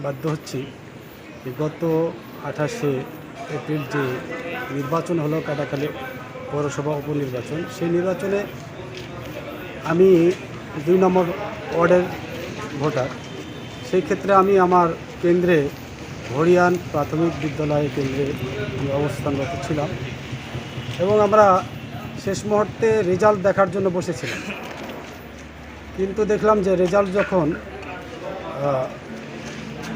বাধ্য হচ্ছি যে গত 28শে এপ্রিল যে নির্বাচন হলো কাটাখালী পৌরসভা উপনির্বাচন, সেই নির্বাচনে আমি 2 নম্বর ওয়ার্ডের ভোটার। সেই ক্ষেত্রে আমি আমার কেন্দ্রে হরিয়ান প্রাথমিক বিদ্যালয় কেন্দ্রে আমি অবস্থানরত ছিলাম এবং আমরা শেষ মুহূর্তে রেজাল্ট দেখার জন্য বসেছিলাম। কিন্তু দেখলাম যে রেজাল্ট যখন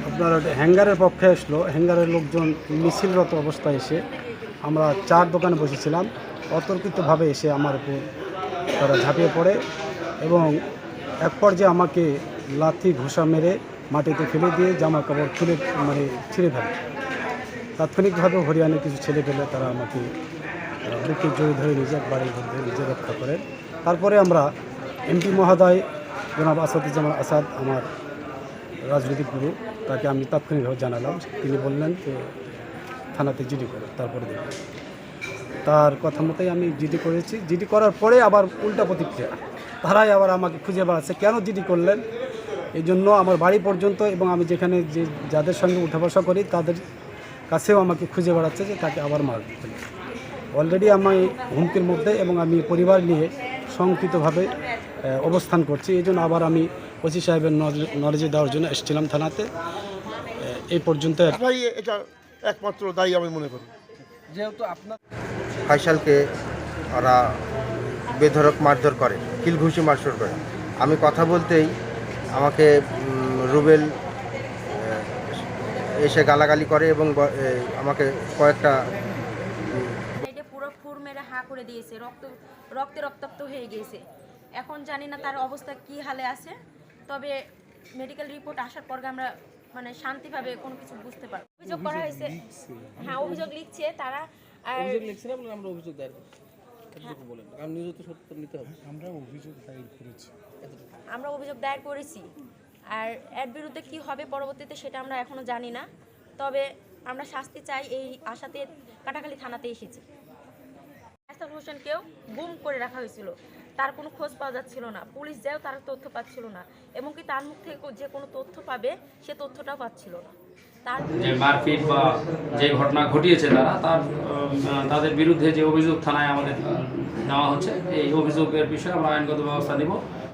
আপনার হ্যাঙ্গারের পক্ষে আসলো, হ্যাঙ্গারের লোকজন মিছিলরত অবস্থায় এসে আমরা চার দোকানে বসেছিলাম, অতর্কিতভাবে এসে আমার উপর তারা ঝাঁপিয়ে পড়ে এবং এক পর্যায়ে আমাকে লাথি ঘুষা মেরে মাটিতে ফেলে দিয়ে জামা কাপড় ছিঁড়ে ফেলে। তাৎক্ষণিকভাবে হরিয়ানার কিছু ছেলে পেলে তারা আমাকে বুকে জড়িয়ে ধরে নিজের বাড়ির মধ্যে নিজে রক্ষা করেন। তারপরে আমরা এমপি মহোদয় জনাব আসাদুজ্জামান আসাদ, আমার রাজনৈতিক গুরু, তাকে আমি তাৎক্ষণিকভাবে জানালাম। তিনি বললেন যে থানাতে জিডি করো, তারপরে দেখব। তার কথা মতোই আমি জিডি করেছি। জিডি করার পরে আবার উল্টা প্রতিক্রিয়া, তারাই আবার আমাকে খুঁজে বেড়াচ্ছে কেন জিডি করলেন। এই জন্য আমার বাড়ি পর্যন্ত এবং আমি যেখানে যাদের সঙ্গে উঠা বসা করি তাদের কাছেও আমাকে খুঁজে বেড়াচ্ছে যে তাকে আবার মারবে। অলরেডি আমি হুমকির মধ্যে এবং আমি পরিবার নিয়ে শঙ্কিতভাবে অবস্থান করছি। এই জন্য আবার আমি ওসি সাহেবের নলেজে দেওয়ার জন্য এসেছিলাম থানাতে। এই পর্যন্ত এটা একমাত্র দায়ী আমি মনে করি। যেহেতু আপনার ফাইসালকে ওরা বেধড়ক মারধর করে, কিলঘুষি মারধর করে। আমি কথা বলতেই আমাকে রুবেল এসে গালাগালি করে এবং আমাকে কয়েকটা পুরো ফুর মেরে হা করে দিয়েছে, রক্তে রক্তাক্ত হয়ে গিয়েছে। এখন জানি না তার অবস্থা কি হালে আছে, তবে মেডিকেল রিপোর্ট আসার পর আমরা শান্তিভাবে কোনো কিছু বুঝতে পারবো। অভিযোগ করা হয়েছে, হ্যাঁ অভিযোগ লিখছে তারা। আর অভিযোগ লিখছে না বলে আমরা অভিযোগ দায়ের করছি, এতটুকু বলেন, কারণ নিজে তো সত্য নিতে হবে। আমরা অভিযোগ দায়ের করেছি, আমরা অভিযোগ দায়ের করেছি। আর এর বিরুদ্ধে কি হবে পরবর্তীতে সেটা আমরা এখনো জানি না, তবে আমরা শাস্তি চাই এই আশাতে কাটাখালী থানাতে এসেছি। ফয়সাল হোসেনকেও গুম করে রাখা হয়েছিল, তার কোনো খোঁজ পাওয়া যাচ্ছিল না, পুলিশ যেও তার তথ্য পাচ্ছিল না, এবং কি তার মুখ থেকে যে কোনো তথ্য পাবে সে তথ্যটাও পাচ্ছিল না। তার যে মারপিট বা যে ঘটনা ঘটিয়েছে তাদের বিরুদ্ধে যে অভিযোগ থানায় আমাদের নেওয়া হচ্ছে, এই অভিযোগের বিষয়ে আমরা আইনগত ব্যবস্থা নিব।